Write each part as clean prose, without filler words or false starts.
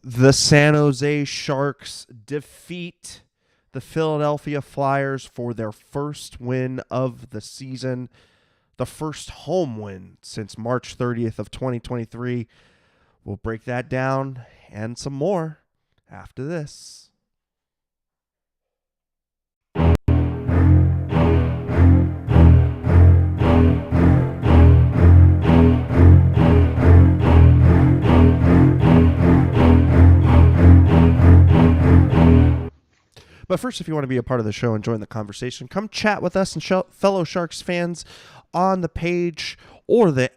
The San Jose Sharks defeat the Philadelphia Flyers for their first win of the season, the first home win since March 30th of 2023. We'll break that down and some more after this. But first, if you want to be a part of the show and join the conversation, come chat with us and fellow Sharks fans on the page or the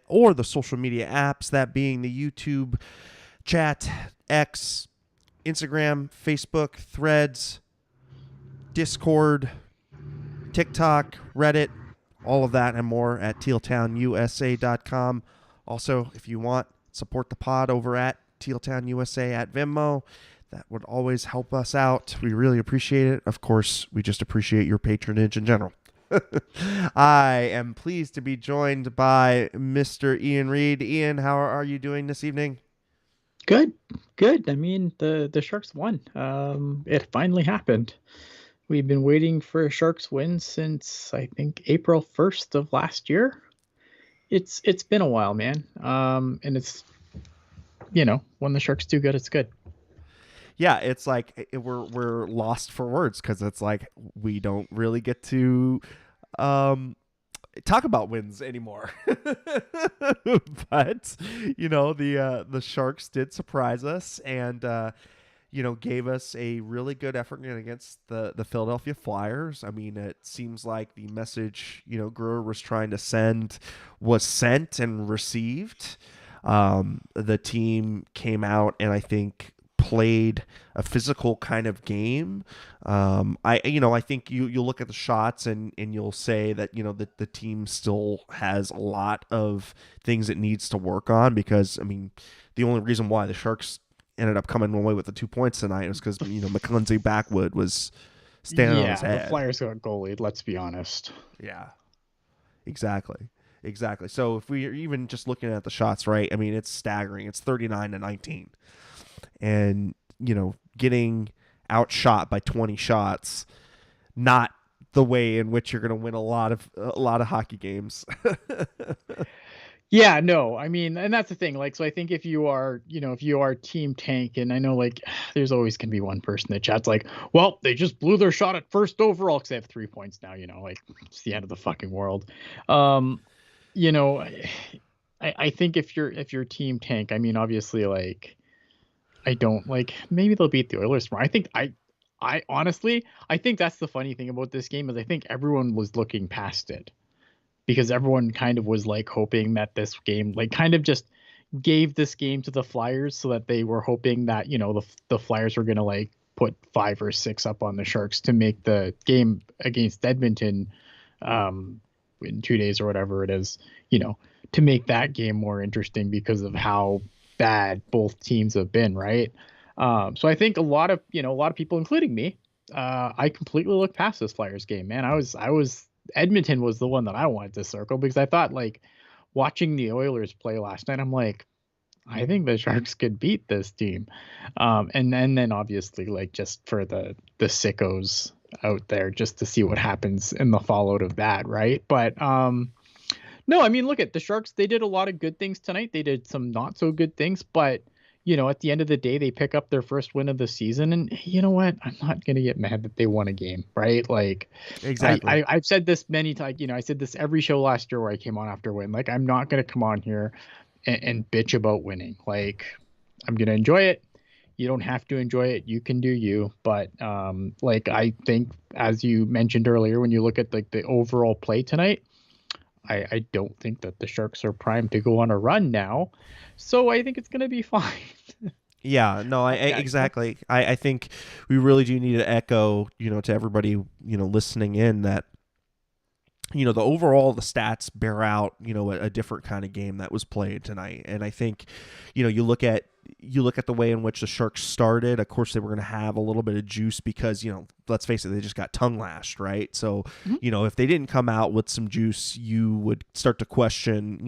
social media apps, that being the YouTube chat, X, Instagram, Facebook, Threads, Discord, TikTok, Reddit, all of that and more at tealtownusa.com. Also, if you want, support the pod over at tealtownusa at Venmo. That would always help us out. We really appreciate it. Of course, we just appreciate your patronage in general. I am pleased to be joined by Mr. Ian Reed. Ian, how are you doing this evening? Good. I mean, the Sharks won. It finally happened. We've been waiting for a Sharks win since, I think, April 1st of last year. It's been a while, man. And it's, when the Sharks do good, it's good. Yeah, it's like we're lost for words because it's like we don't really get to talk about wins anymore. But the Sharks did surprise us and gave us a really good effort against the Philadelphia Flyers. I mean, it seems like the message Brewer was trying to send was sent and received. The team came out and I think played a physical kind of game. I think you look at the shots and you'll say that the team still has a lot of things it needs to work on, because I mean the only reason why the Sharks ended up coming away with the 2 points tonight was because Mackenzie Blackwood was standing on his head. The Flyers got goalied, let's be honest. Yeah, exactly. So if we're even just looking at the shots, right, I mean, it's staggering. It's 39-19. And, getting outshot by 20 shots, not the way in which you're going to win a lot of hockey games. Yeah, no, I mean, and that's the thing. Like, so I think if you are Team Tank, and I know like there's always going to be one person that chats like, well, they just blew their shot at first overall because they have 3 points now, like it's the end of the fucking world. I think if you're Team Tank, I mean, obviously, like, I don't like, maybe they'll beat the Oilers tomorrow. I honestly, I think that's the funny thing about this game is I think everyone was looking past it because everyone kind of was like hoping that this game, like, kind of just gave this game to the Flyers so that they were hoping that, the Flyers were going to like put 5 or 6 up on the Sharks to make the game against Edmonton in 2 days or whatever it is, to make that game more interesting because of how bad both teams have been, right? So I think a lot of people, including me, I completely looked past this Flyers game, man. I was Edmonton was the one that I wanted to circle because I thought, like, watching the Oilers play last night, I'm like, I think the Sharks could beat this team. And then obviously, like, just for the sickos out there, just to see what happens in the fallout of that, right? But no, I mean, look at the Sharks. They did a lot of good things tonight. They did some not so good things, but at the end of the day, they pick up their first win of the season. And you know what? I'm not going to get mad that they won a game, right? Like, Exactly. I've said this many times. I said this every show last year where I came on after a win. Like, I'm not going to come on here and bitch about winning. Like, I'm going to enjoy it. You don't have to enjoy it. You can do you. But like, I think, as you mentioned earlier, when you look at like the overall play tonight, I don't think that the Sharks are primed to go on a run now. So I think it's going to be fine. Yeah, no, exactly. I think we really do need to echo, to everybody, listening in that, the overall, the stats bear out, a different kind of game that was played tonight. And I think, you look at the way in which the Sharks started. Of course, they were going to have a little bit of juice because, let's face it, they just got tongue lashed, right? So, if they didn't come out with some juice, you would start to question,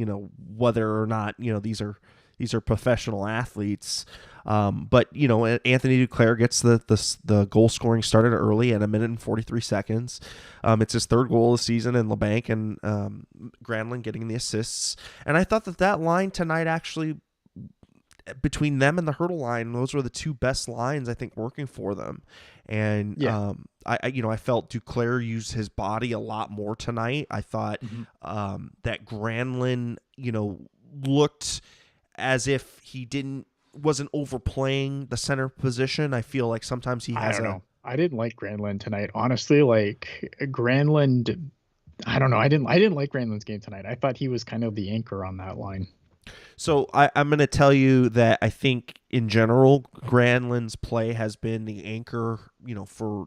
whether or not, these are professional athletes. But Anthony Duclair gets the goal scoring started early at 1:43. It's his third goal of the season, and LeBanc and Granlund getting the assists. And I thought that line tonight actually, between them and the Hurdle line, those were the two best lines I think working for them. And I felt Duclair used his body a lot more tonight. I thought that Granlund, looked as if he wasn't overplaying the center position. I feel like sometimes he has I didn't like Granlund tonight, honestly. Like Granlund, I don't know. I didn't like Granlund's game tonight. I thought he was kind of the anchor on that line. So I'm going to tell you that I think in general, Granlund's play has been the anchor, for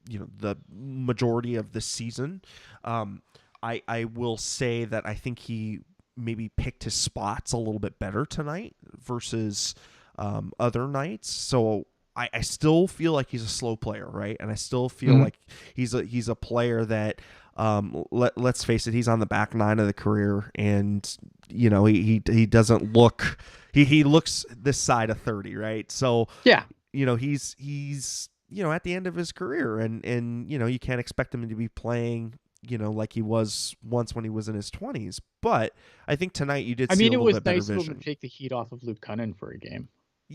the majority of the season. I will say that I think he maybe picked his spots a little bit better tonight versus other nights. So I still feel like he's a slow player, right? And I still feel like he's a player that, let's face it, he's on the back nine of the career, and he doesn't look, he looks this side of 30, right? So yeah, he's at the end of his career, and you can't expect him to be playing like he was once when he was in his 20s. But I think tonight you did see a little bit better vision. It was nice to take the heat off of Luke Cunnin for a game.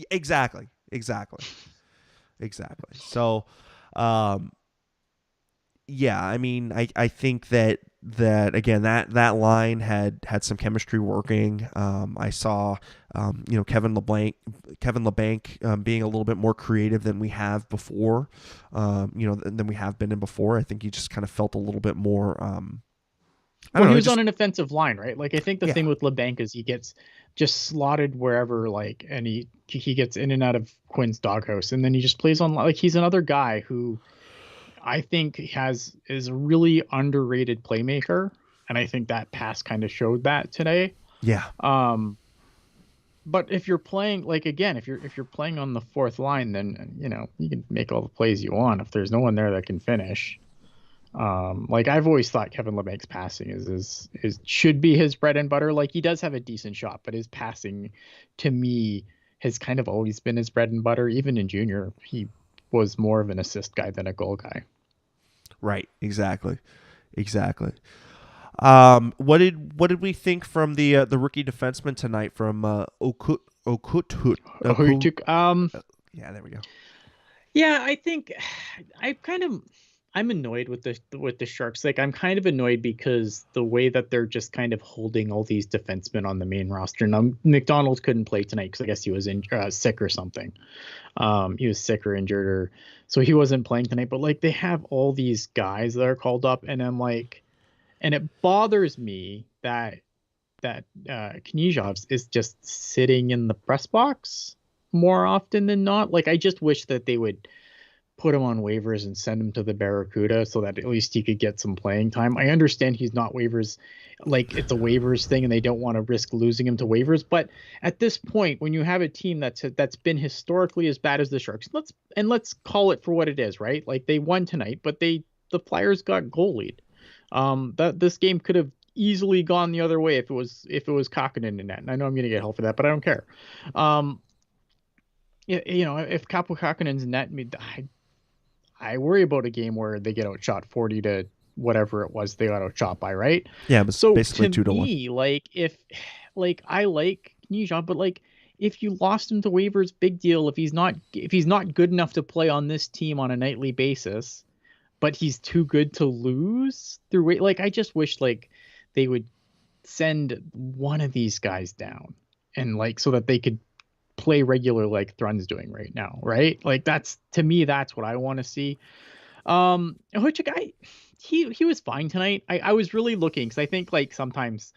Exactly. So, yeah, I mean, I think that again, that line had some chemistry working. I saw, Kevin LeBanc being a little bit more creative than we have before, than we have been in before. I think he just kind of felt a little bit more. He was on an offensive line, right? Like I think the thing with LeBanc is he gets just slotted wherever, like, and he gets in and out of Quinn's doghouse, and then he just plays on, like, he's another guy who I think is a really underrated playmaker, and I think that pass kind of showed that today. Yeah. But if you're playing, like, again, if you're playing on the fourth line, then you can make all the plays you want if there's no one there that can finish. Like I've always thought Kevin LeBanc's passing is should be his bread and butter. Like he does have a decent shot, but his passing to me has kind of always been his bread and butter. Even in junior, he was more of an assist guy than a goal guy. Right. Exactly. What did we think from the rookie defenseman tonight from Okut? Yeah, there we go. Yeah, I think I'm annoyed with the Sharks. Like I'm kind of annoyed because the way that they're just kind of holding all these defensemen on the main roster. Now McDonald couldn't play tonight because I guess he was sick or something. He was sick or injured, or so he wasn't playing tonight. But like they have all these guys that are called up, and I'm like, and it bothers me that Knyzhov is just sitting in the press box more often than not. Like I just wish that they would put him on waivers and send him to the Barracuda so that at least he could get some playing time. I understand he's not waivers, like it's a waivers thing and they don't want to risk losing him to waivers. But at this point, when you have a team that's been historically as bad as the Sharks, let's call it for what it is, right? Like they won tonight, but the Flyers got goalied. That this game could have easily gone the other way if it was Kakkonen in net. And I know I'm going to get hell for that, but I don't care. If Kaapo Kakkonen's in net, I worry about a game where they get outshot 40 to whatever it was they got outshot by, right? Yeah, but so basically 2-1. Like if, like I like Knyzhov, but like if you lost him to waivers, big deal. If he's not good enough to play on this team on a nightly basis, but he's too good to lose through, like I just wish like they would send one of these guys down and like so that they could play regular like Thrun's doing right now, right? Like that's to me, that's what I want to see. Hochik, he was fine tonight. I was really looking because I think like sometimes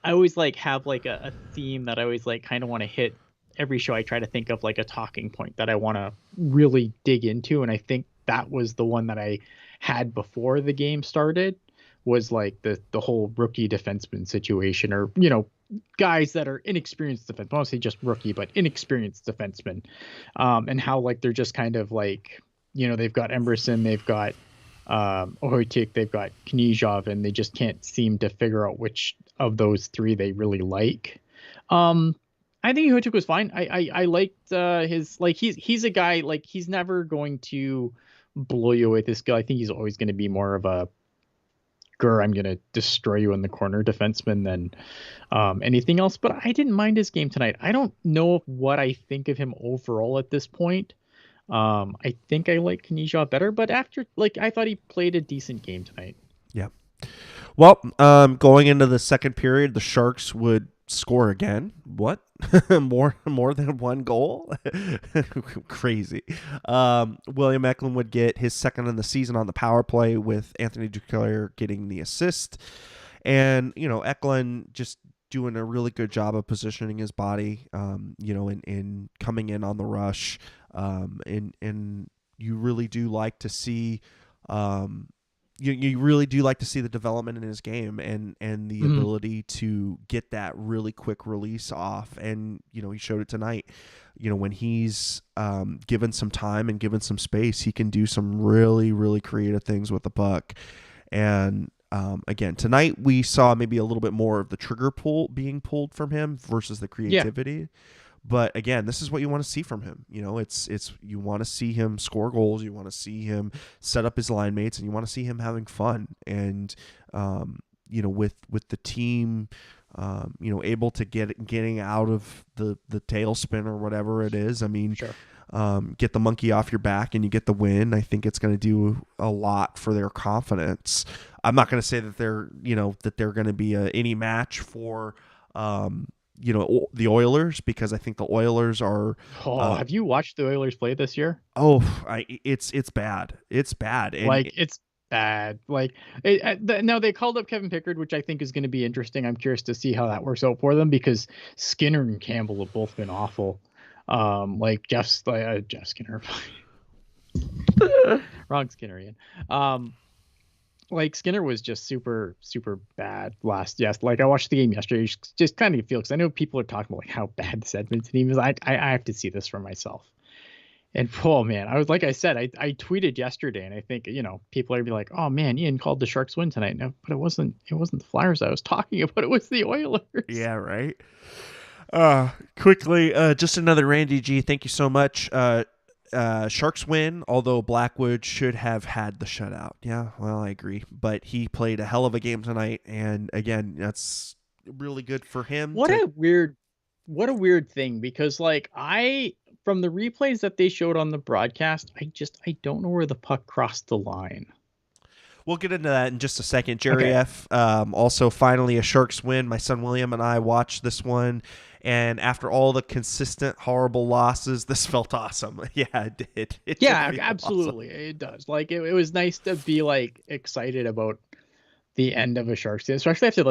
I always like have like a theme that I always like kind of want to hit every show. I try to think of like a talking point that I want to really dig into, and I think that was the one that I had before the game started, was like the whole rookie defenseman situation, or guys that are inexperienced defensemen, mostly just rookie, but inexperienced defensemen, and how like they're just kind of like, they've got Emberson, they've got Ohotik, they've got Knyzhov, and they just can't seem to figure out which of those three they really like. I think Hotuk was fine. I liked his like he's a guy like he's never going to blow you away with this skill. I think he's always going to be more of a I'm going to destroy you in the corner defenseman than anything else. But I didn't mind his game tonight. I don't know what I think of him overall at this point. I think I like Kanija better, but after like I thought he played a decent game tonight. Yeah. Well, going into the second period, the Sharks would score again. What? more than one goal? Crazy. William Eklund would get his second in the season on the power play, with Anthony Duclair getting the assist. And, Eklund just doing a really good job of positioning his body, in coming in on the rush. And you really do like to see you really do like to see the development in his game and the ability to get that really quick release off. And, he showed it tonight. When he's given some time and given some space, he can do some really, really creative things with the puck. And again, tonight we saw maybe a little bit more of the trigger pull being pulled from him versus the creativity. Yeah. But again, this is what you want to see from him. It's you want to see him score goals. You want to see him set up his line mates, and you want to see him having fun. And with the team, able to getting out of the tailspin or whatever it is. I mean, sure. Get the monkey off your back and you get the win. I think it's going to do a lot for their confidence. I'm not going to say that they're going to be any match for. The Oilers, because I think the Oilers are. Have you watched the Oilers play this year? It's bad. It's bad. It's bad. Now they called up Kevin Pickard, which I think is going to be interesting. I'm curious to see how that works out for them, because Skinner and Campbell have both been awful. Jeff Skinner, wrong Skinner, Ian. Skinner was just super, super bad last. Yes, I watched the game yesterday. Just kind of feel, because I know people are talking about how bad this Edmonton team is. I have to see this for myself. And man, I was like I said, I tweeted yesterday, and I think people are gonna be like, oh man, Ian called the Sharks win tonight. No, but it wasn't the Flyers I was talking about. It was the Oilers. Yeah, right. Quickly, just another Randy G. Thank you so much. Sharks win, although Blackwood should have had the shutout. Yeah, well, I agree. But he played a hell of a game tonight, and again, that's really good for him. What a weird thing, because from the replays that they showed on the broadcast, I don't know where the puck crossed the line. We'll get into that in just a second. Jerry F. Also, finally, a Sharks win. My son William and I watched this one, and after all the consistent horrible losses, this felt awesome. Yeah, it did. Absolutely. Awesome. It does. It was nice to be excited about the end of a Sharks game, especially after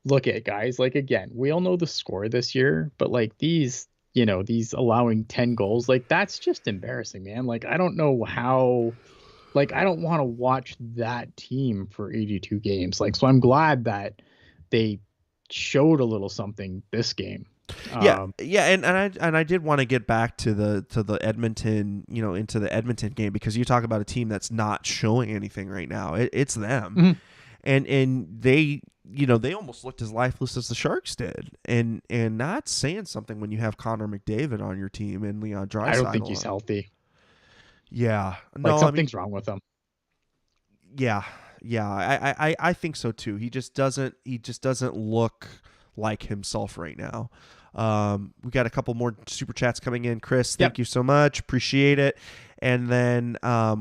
look at guys. Again, we all know the score this year, but these allowing 10 goals, that's just embarrassing, man. I don't know how. I don't want to watch that team for 82 games. So I'm glad that they showed a little something this game. And I did want to get back to the Edmonton, into the Edmonton game, because you talk about a team that's not showing anything right now. It's them, and they almost looked as lifeless as the Sharks did, and not saying something when you have Connor McDavid on your team and Leon Draisaitl. I don't think he's healthy. Yeah, no, something's wrong with him. Yeah, I think so too. He just doesn't look like himself right now. We got a couple more super chats coming in. Chris, thank you so much. Appreciate it. And then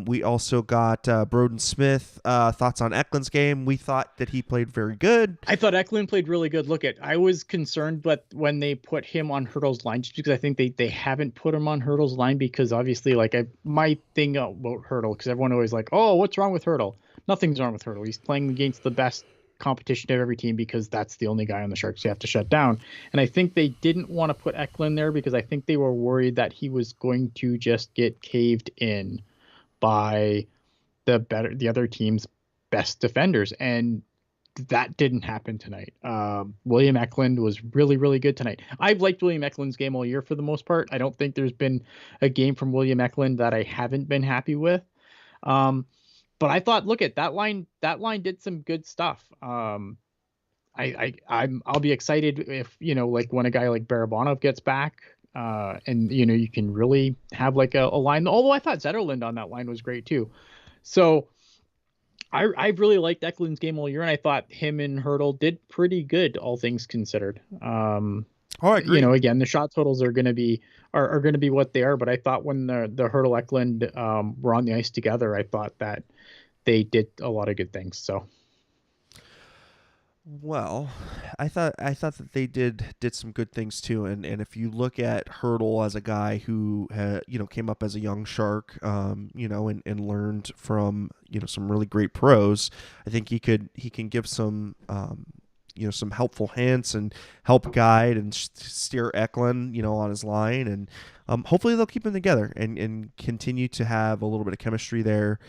we also got Broden Smith. Thoughts on Eklund's game? We thought that he played very good. I thought Eklund played really good. I was concerned, but when they put him on Hurdle's line, just because I think they haven't put him on Hurdle's line, because obviously my thing about Hurdle, because everyone always oh, what's wrong with Hurdle? Nothing's wrong with Hurdle. He's playing against the best competition of every team, because that's the only guy on the Sharks you have to shut down. And I think they didn't want to put Eklund there because I think they were worried that he was going to just get caved in by the other team's best defenders, and that didn't happen tonight. William Eklund was really, really good tonight. I've liked William Eklund's game all year for the most part. I don't think there's been a game from William Eklund that I haven't been happy with. But I thought, look at that line. That line did some good stuff. I'll be excited if, like when a guy like Barabanov gets back, and you can really have like a line. Although I thought Zetterlund on that line was great too. So I really liked Eklund's game all year, and I thought him and Hurdle did pretty good, all things considered. Oh, I agree. Again, the shot totals are going to be are going to be what they are, but I thought when the Hurdle Eklund were on the ice together, I thought that they did a lot of good things. So. Well, I thought that they did some good things too, and if you look at Hurdle as a guy who came up as a young shark, and learned from some really great pros, I think he can give some some helpful hints and help guide and steer Eklund on his line, and hopefully they'll keep them together and continue to have a little bit of chemistry there.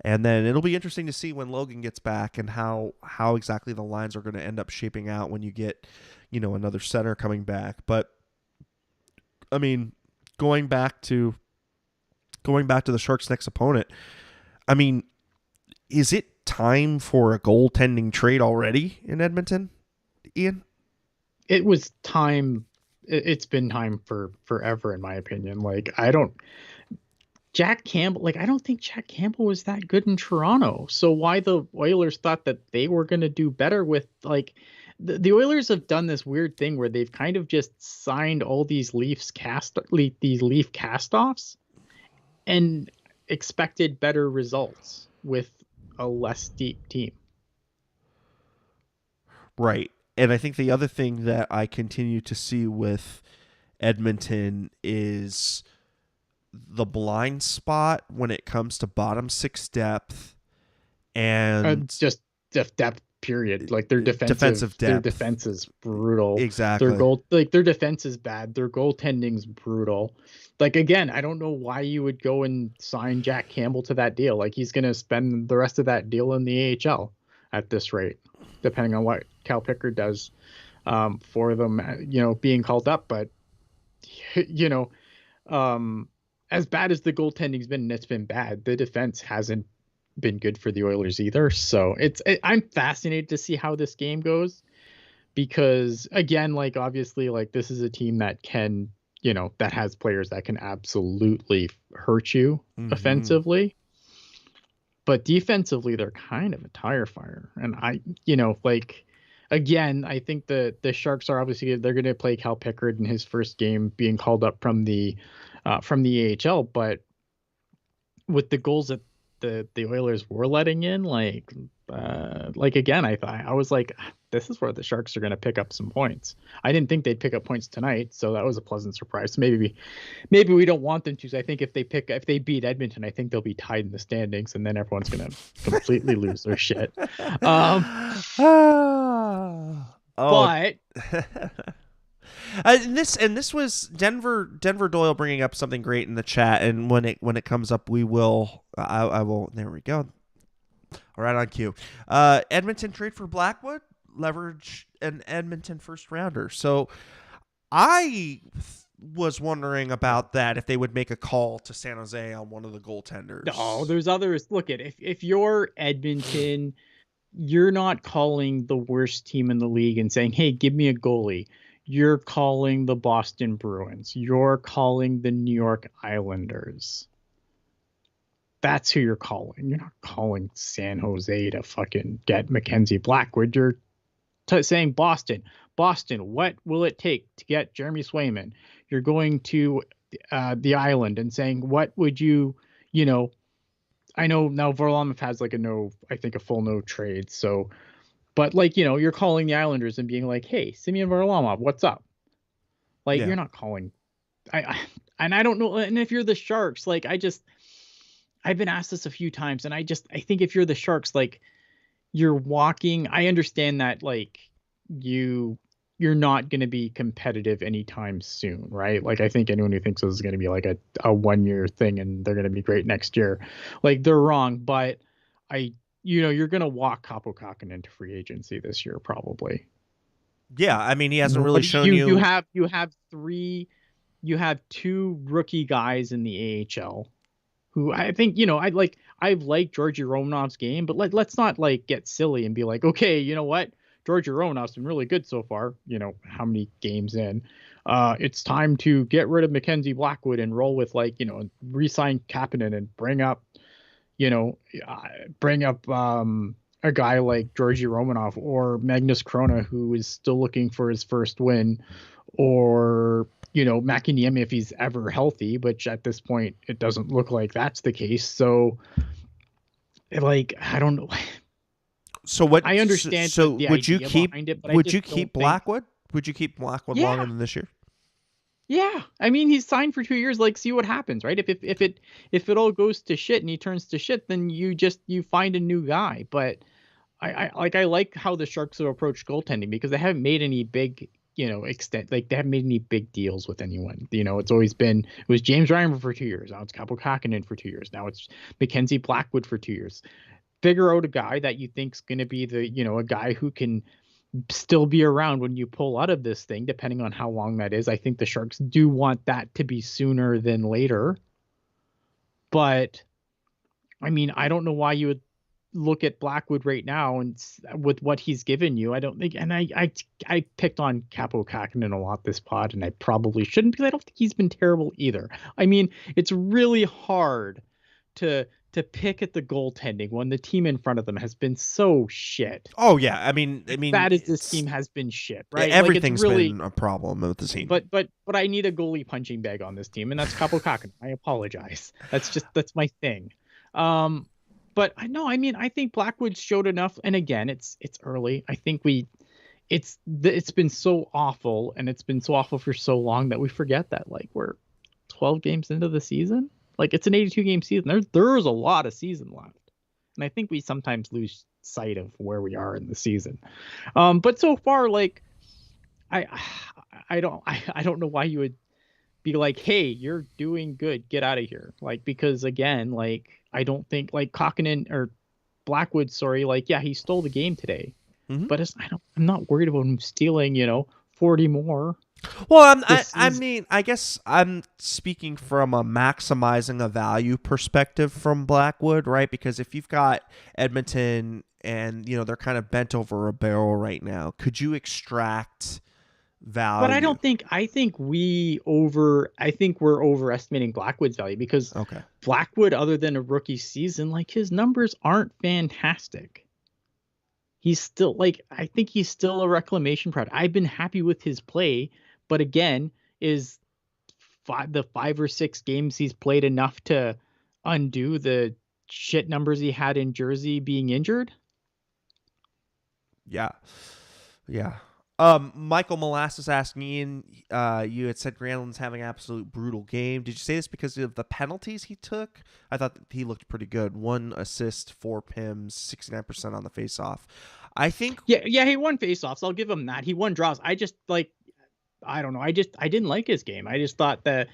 And then it'll be interesting to see when Logan gets back and how exactly the lines are going to end up shaping out when you get, another center coming back. But I mean, going back to the Sharks' next opponent, I mean, is it time for a goaltending trade already in Edmonton, Ian? It was time. It's been time for forever, in my opinion. Like, Jack Campbell, I don't think Jack Campbell was that good in Toronto. So why the Oilers thought that they were going to do better with, the Oilers have done this weird thing where they've kind of just signed all these Leaf cast-offs and expected better results with a less deep team. Right. And I think the other thing that I continue to see with Edmonton is the blind spot when it comes to bottom six depth and just depth period. Like their defensive depth. Their defense is brutal. Exactly. Their defense is bad. Their goaltending's brutal. Again, I don't know why you would go and sign Jack Campbell to that deal. He's going to spend the rest of that deal in the AHL at this rate, depending on what Cal Pickard does for them, being called up. But, as bad as the goaltending's been, and it's been bad, the defense hasn't been good for the Oilers either. So I'm fascinated to see how this game goes, because again, obviously, this is a team that can, that has players that can absolutely hurt you offensively, but defensively they're kind of a tire fire. And again, I think the Sharks are obviously, they're going to play Cal Pickard in his first game being called up from the AHL, but with the goals that the Oilers were letting in, again, I was like, this is where the Sharks are going to pick up some points. I didn't think they'd pick up points tonight, so that was a pleasant surprise. So maybe we don't want them to. I think if they beat Edmonton, I think they'll be tied in the standings, and then everyone's going to completely lose their shit. But. This was Denver Doyle bringing up something great in the chat, and when it comes up, I will. There we go. All right, on cue. Edmonton trade for Blackwood, leverage an Edmonton first rounder. So I was wondering about that, if they would make a call to San Jose on one of the goaltenders. No, there's others. Look at if you're Edmonton, you're not calling the worst team in the league and saying, "Hey, give me a goalie." You're calling the Boston Bruins. You're calling the New York Islanders. That's who you're calling. You're not calling San Jose to fucking get Mackenzie Blackwood. You're saying Boston. Boston, what will it take to get Jeremy Swayman? You're going to the island and saying, what would you, I know now Varlamov has a full no trade. So, but you're calling the Islanders and being like, hey, Simeon Varlamov, what's up? You're not calling. I don't know. And if you're the Sharks, I've been asked this a few times, and I think if you're the Sharks, you're walking. I understand that you're not going to be competitive anytime soon, right? I think anyone who thinks this is going to be a 1 year thing and they're going to be great next year, they're wrong. But you're going to walk Kaapo Kahkonen into free agency this year, probably. Yeah, I mean, he hasn't really shown you. You have two rookie guys in the AHL who I think, I've liked Georgi Romanov's game, but let's not get silly and be like, okay, you know what? Georgia Romanov's been really good so far. How many games in? It's time to get rid of Mackenzie Blackwood and roll with re-sign Kapanen and you know, bring up a guy like Georgi Romanov or Magnus Krona, who is still looking for his first win, or Mäkiniemi if he's ever healthy, which at this point it doesn't look like that's the case. So, I don't know. So what? I understand. So the would you idea keep? behind it, but Would I you just keep don't Blackwood? Would you keep Blackwood Yeah. longer than this year? Yeah, I mean he's signed for 2 years. See what happens, right? If it all goes to shit and he turns to shit, then you find a new guy. But I like how the Sharks have approached goaltending because they haven't made any big extent, they haven't made any big deals with anyone. It's always been, it was James Reimer for 2 years. Now it's Kaapo Kähkönen for 2 years. Now it's Mackenzie Blackwood for 2 years. Figure out a guy that you think's going to be a guy who can still be around when you pull out of this thing, depending on how long that is. I think the Sharks do want that to be sooner than later. But I mean, I don't know why you would look at Blackwood right now and with what he's given you. I don't think, and I picked on Kaapo Kähkönen a lot this pod, and I probably shouldn't because I don't think he's been terrible either. I mean, it's really hard to pick at the goaltending when the team in front of them has been so shit. Oh yeah, I mean, that is, this team has been shit, right? Everything's been a problem with the team. But I need a goalie punching bag on this team, and that's Kaapo Kähkönen. I apologize. That's my thing. But I mean, I think Blackwood showed enough, and again, it's early. I think it's been so awful, and it's been so awful for so long that we forget that we're 12 games into the season. It's an 82 game season. There's a lot of season left, and I think we sometimes lose sight of where we are in the season. But so far, I don't know why you would be like, hey, you're doing good, get out of here. Because again, I don't think Kähkönen or Blackwood, sorry, yeah, he stole the game today. Mm-hmm. But I'm not worried about him stealing, 40 more. Well, I mean, I guess I'm speaking from a maximizing a value perspective from Blackwood, right? Because if you've got Edmonton and, they're kind of bent over a barrel right now, could you extract value? But I think we're overestimating Blackwood's value because Blackwood, other than a rookie season, his numbers aren't fantastic. He's still I think he's still a reclamation product. I've been happy with his play, but again, is the 5 or 6 games he's played enough to undo the shit numbers he had in Jersey being injured? Yeah. Michael Molasses asking Ian, you had said Granlund's having an absolute brutal game. Did you say this because of the penalties he took? I thought he looked pretty good. 1 assist, 4 PIMs, 69% on the faceoff. I think. Yeah, he won faceoffs. I'll give him that. He won draws. I just I don't know. I didn't like his game. I just thought that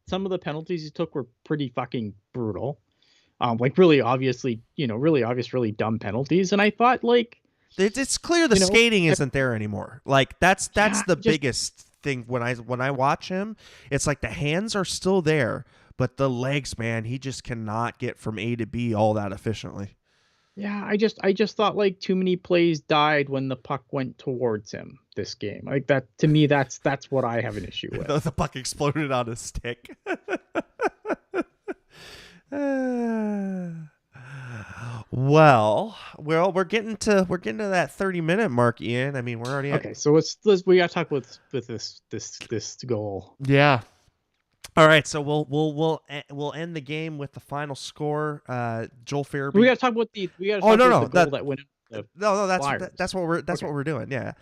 some of the penalties he took were pretty fucking brutal. Really obviously, really obvious, really dumb penalties. And I thought it's clear the skating isn't there anymore. That's the biggest thing when I watch him. It's the hands are still there, but the legs, man, he just cannot get from A to B all that efficiently. Yeah, I just thought too many plays died when the puck went towards him this game. That to me, that's what I have an issue with. The puck exploded on a stick. Well, we're getting to that 30-minute mark, Ian. I mean, we're already okay. So we gotta talk with this goal. Yeah. All right. So we'll end the game with the final score. Joel Farabee. We gotta talk about the goal that went. That's what we're doing. Yeah.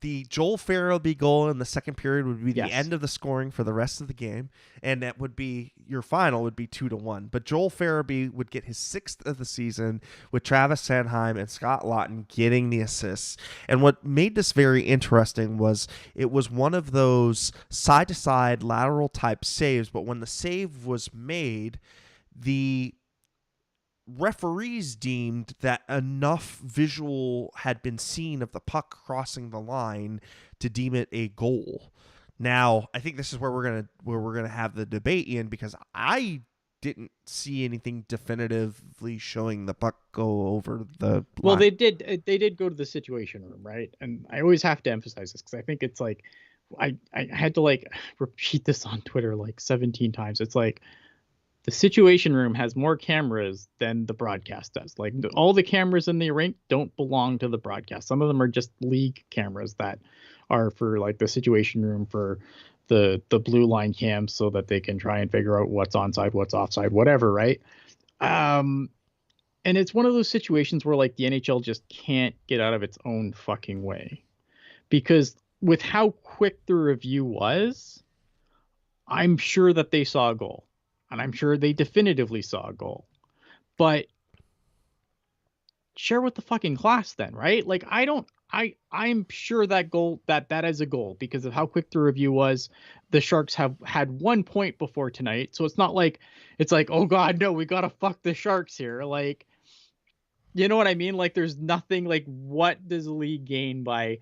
The Joel Farabee goal in the second period would be the end of the scoring for the rest of the game, and that would be your final would be 2-1. But Joel Farabee would get his 6th of the season with Travis Sanheim and Scott Laughton getting the assists. And what made this very interesting was it was one of those side-to-side lateral type saves, but when the save was made, the referees deemed that enough visual had been seen of the puck crossing the line to deem it a goal. Now, I think this is where we're gonna have the debate, Ian, because I didn't see anything definitively showing the puck go over the Well, line. they did go to the situation room, right? And I always have to emphasize this because I think it's like I had to like repeat this on Twitter like 17 times. It's like the situation room has more cameras than the broadcast does. Like all the cameras in the rink don't belong to the broadcast. Some of them are just league cameras that are for like the situation room for the blue line cams so that they can try and figure out what's onside, what's offside, whatever, right? And it's one of those situations where like the NHL just can't get out of its own fucking way. Because with how quick the review was, I'm sure that they saw a goal. And I'm sure they definitively saw a goal. But share with the fucking class then, right? Like I'm sure that goal that is a goal because of how quick the review was. The Sharks have had 1 point before tonight. So it's not like it's like, oh God, no, we gotta fuck the Sharks here. Like, you know what I mean? Like there's nothing like what does the league gain by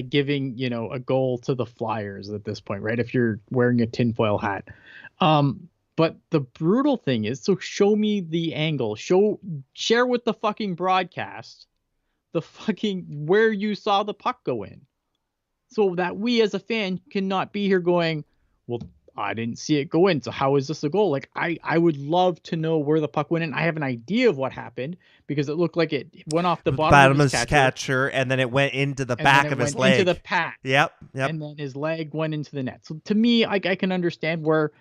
giving, a goal to the Flyers at this point, right? If you're wearing a tinfoil hat. But the brutal thing is, so show me the angle, share with the fucking broadcast the fucking where you saw the puck go in, so that we as a fan cannot be here going, well, I didn't see it go in, so how is this a goal? Like I would love to know where the puck went in. I have an idea of what happened because it looked like it went off the bottom of his catcher, and then it went into the and back then it of his went leg. into the pad. Yep. And then his leg went into the net. So to me, I can understand where,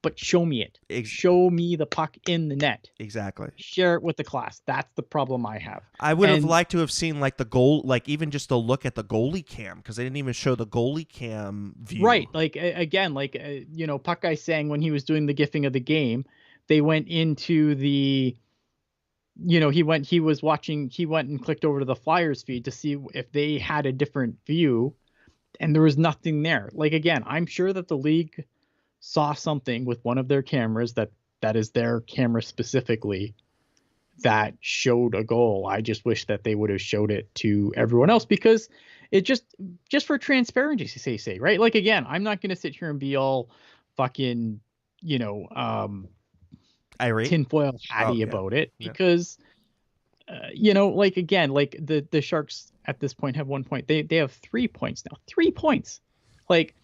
but show me it. Show me the puck in the net. Exactly. Share it with the class. That's the problem I have. I would have liked to have seen like the goal, like even just a look at the goalie cam, because they didn't even show the goalie cam view. Right. Like again, like Puck Guy saying when he was doing the gifting of the game, they went into the, he went and clicked over to the Flyers feed to see if they had a different view, and there was nothing there. Like again, I'm sure that the league saw something with one of their cameras that is their camera specifically that showed a goal. I just wish that they would have showed it to everyone else because it just for transparency's sake, right? Like again, I'm not going to sit here and be all fucking, irate, tinfoil hatty about it because, like again, like the Sharks at this point have 1 point. They have 3 points now. 3 points. Like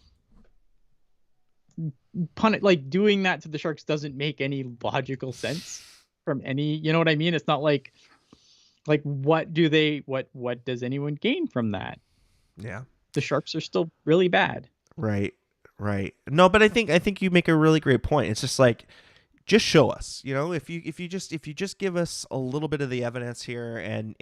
like doing that to the Sharks doesn't make any logical sense from any, you know what I mean? It's not like what does anyone gain from that? Yeah. The Sharks are still really bad. Right. No, but I think you make a really great point. It's just like, just show us, if you just give us a little bit of the evidence here and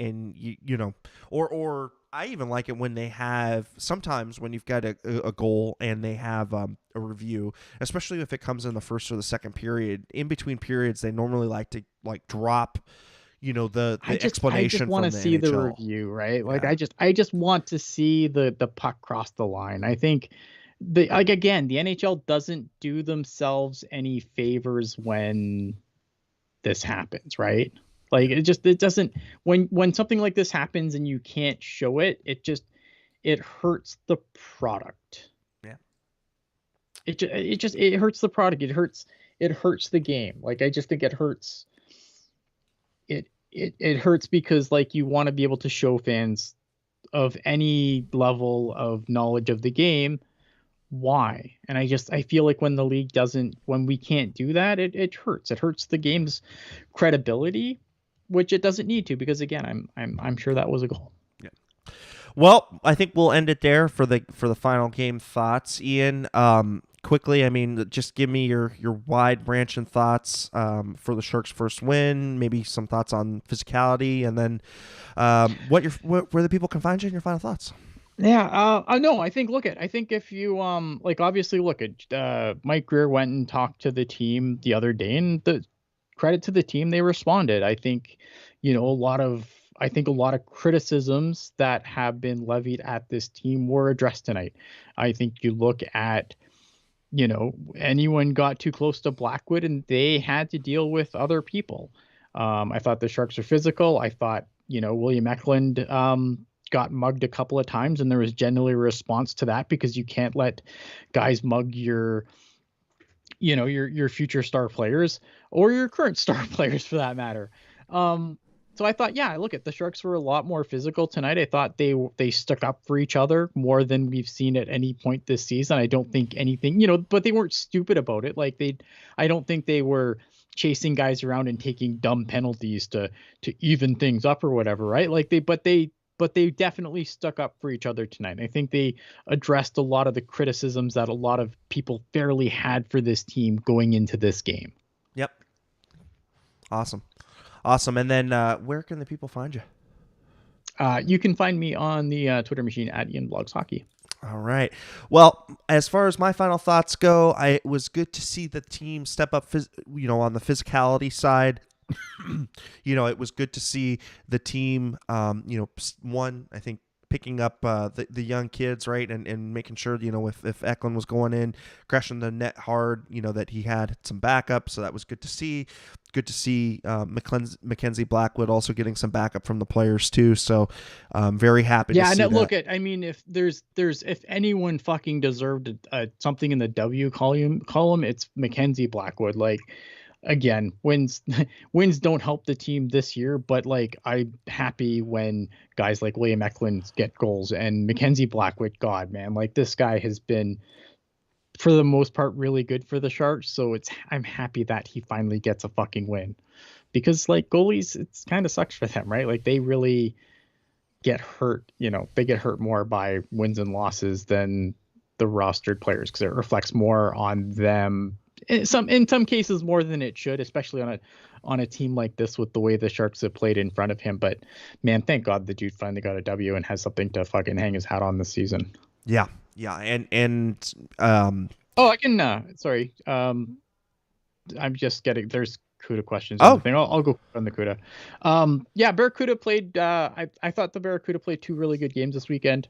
or I even like it when they have, sometimes when you've got a goal and they have a review, especially if it comes in the first or the second period. In between periods, they normally like to drop, the explanation. I just want to see NHL. the review, right? Like I just want to see the puck cross the line. I think the NHL doesn't do themselves any favors when this happens, right? Like it doesn't, when something like this happens and you can't show it, it hurts the product. Yeah. It hurts the product. It hurts the game. Like I just think it hurts. It hurts because like you want to be able to show fans of any level of knowledge of the game why. And I feel like when the league when we can't do that, it hurts. It hurts the game's credibility, which it doesn't need to, because again, I'm sure that was a goal. Yeah. Well, I think we'll end it there for the final game thoughts. Ian, quickly, I mean, just give me your wide branching thoughts for the Sharks' first win, maybe some thoughts on physicality, and then where the people can find you and your final thoughts. Yeah, no, I think if you obviously look at Mike Greer went and talked to the team the other day, and the credit to the team, they responded. I think, a lot of criticisms that have been levied at this team were addressed tonight. I think you look at, anyone got too close to Blackwood and they had to deal with other people. I thought the Sharks are physical. I thought, William Eklund got mugged a couple of times, and there was generally a response to that because you can't let guys mug your your future star players or your current star players for that matter. So I thought, yeah, look, at the Sharks were a lot more physical tonight. I thought they stuck up for each other more than we've seen at any point this season. I don't think anything, but they weren't stupid about it. I don't think they were chasing guys around and taking dumb penalties to even things up or whatever, right? But they definitely stuck up for each other tonight. I think they addressed a lot of the criticisms that a lot of people fairly had for this team going into this game. Yep. Awesome. And then where can the people find you? You can find me on the Twitter machine at Ian Blogs Hockey. All right. Well, as far as my final thoughts go, it was good to see the team step up, on the physicality side. It was good to see the team, I think picking up the young kids, right, and making sure, if Eklund was going in, crashing the net hard, that he had some backup. So that was good to see. Good to see Mackenzie Blackwood also getting some backup from the players too. So very happy to see that. Look, if anyone fucking deserved something in the W column, it's Mackenzie Blackwood. Again, wins don't help the team this year, but I'm happy when guys like William Eklund get goals and Mackenzie Blackwood. God, man, this guy has been, for the most part, really good for the Sharks. So I'm happy that he finally gets a fucking win, because goalies, it's kind of sucks for them, right? They really get hurt. They get hurt more by wins and losses than the rostered players, because it reflects more on them. In some cases more than it should, especially on a team like this with the way the Sharks have played in front of him. But man, thank God the dude finally got a W and has something to fucking hang his hat on this season. Yeah, and I can sorry. I'm just getting, there's CUDA questions. Oh, I'll go on the CUDA. Barracuda played. I thought the Barracuda played two really good games this weekend.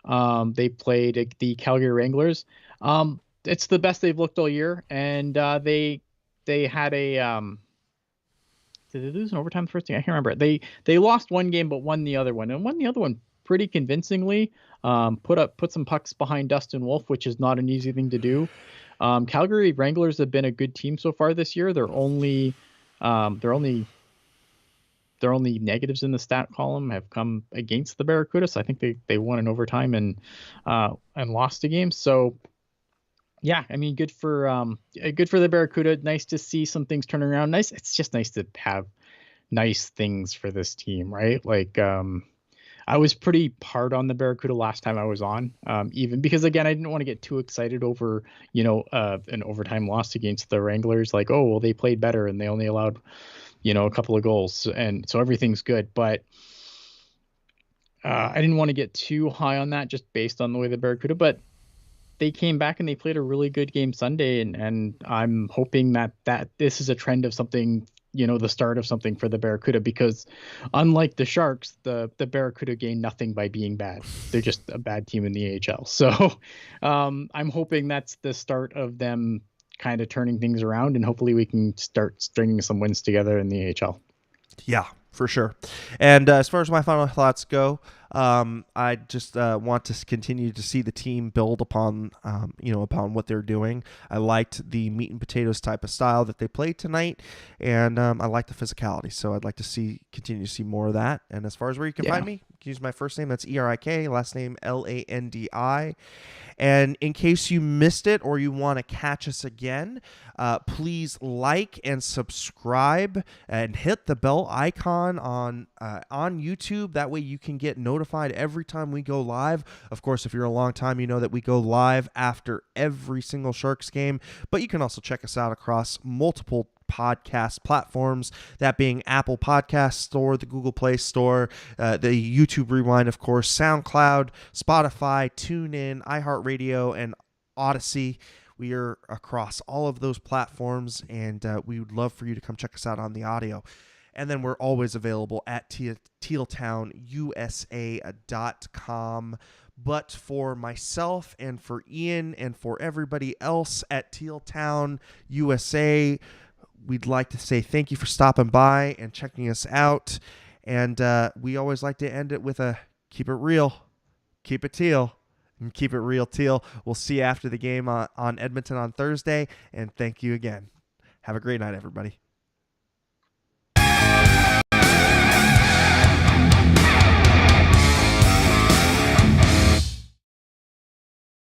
They played the Calgary Wranglers. It's the best they've looked all year, and they had a did they lose in overtime the first game? I can't remember. They lost one game but won the other one, and won the other one pretty convincingly. Put some pucks behind Dustin Wolf, which is not an easy thing to do. Calgary Wranglers have been a good team so far this year. They're only negatives in the stat column have come against the Barracuda, so I think they won in overtime and lost a game. So yeah, I mean, good for the Barracuda. Nice to see some things turn around. Nice. It's just nice to have nice things for this team, right? I was pretty hard on the Barracuda last time I was on, even because, again, I didn't want to get too excited over, an overtime loss against the Wranglers. They played better and they only allowed, a couple of goals, and so everything's good. But I didn't want to get too high on that just based on the way the Barracuda, but they came back and they played a really good game Sunday, and I'm hoping that this is a trend of something, the start of something for the Barracuda, because unlike the Sharks, the Barracuda gained nothing by being bad. They're just a bad team in the AHL. So I'm hoping that's the start of them kind of turning things around, and hopefully we can start stringing some wins together in the AHL. Yeah, for sure. And as far as my final thoughts go, I just want to continue to see the team build upon what they're doing. I liked the meat and potatoes type of style that they played tonight, and I like the physicality. So I'd like to continue to see more of that. And as far as where you can find me, you can use my first name, that's ERIK, last name LANDI. And in case you missed it or you want to catch us again, please like and subscribe and hit the bell icon on YouTube. That way you can get notified every time we go live. Of course, if you're a long time, you know that we go live after every single Sharks game, but you can also check us out across multiple podcast platforms, that being Apple Podcast Store, the Google Play Store, the YouTube Rewind, of course, SoundCloud, Spotify, TuneIn, iHeartRadio, and Odyssey. We are across all of those platforms, and we would love for you to come check us out on the audio. And then we're always available at tealtownusa.com. But for myself and for Ian and for everybody else at Teal Town USA, we'd like to say thank you for stopping by and checking us out. And we always like to end it with a keep it real, keep it teal, And keep it real, Teal. We'll see you after the game on Edmonton on Thursday. And thank you again. Have a great night, everybody.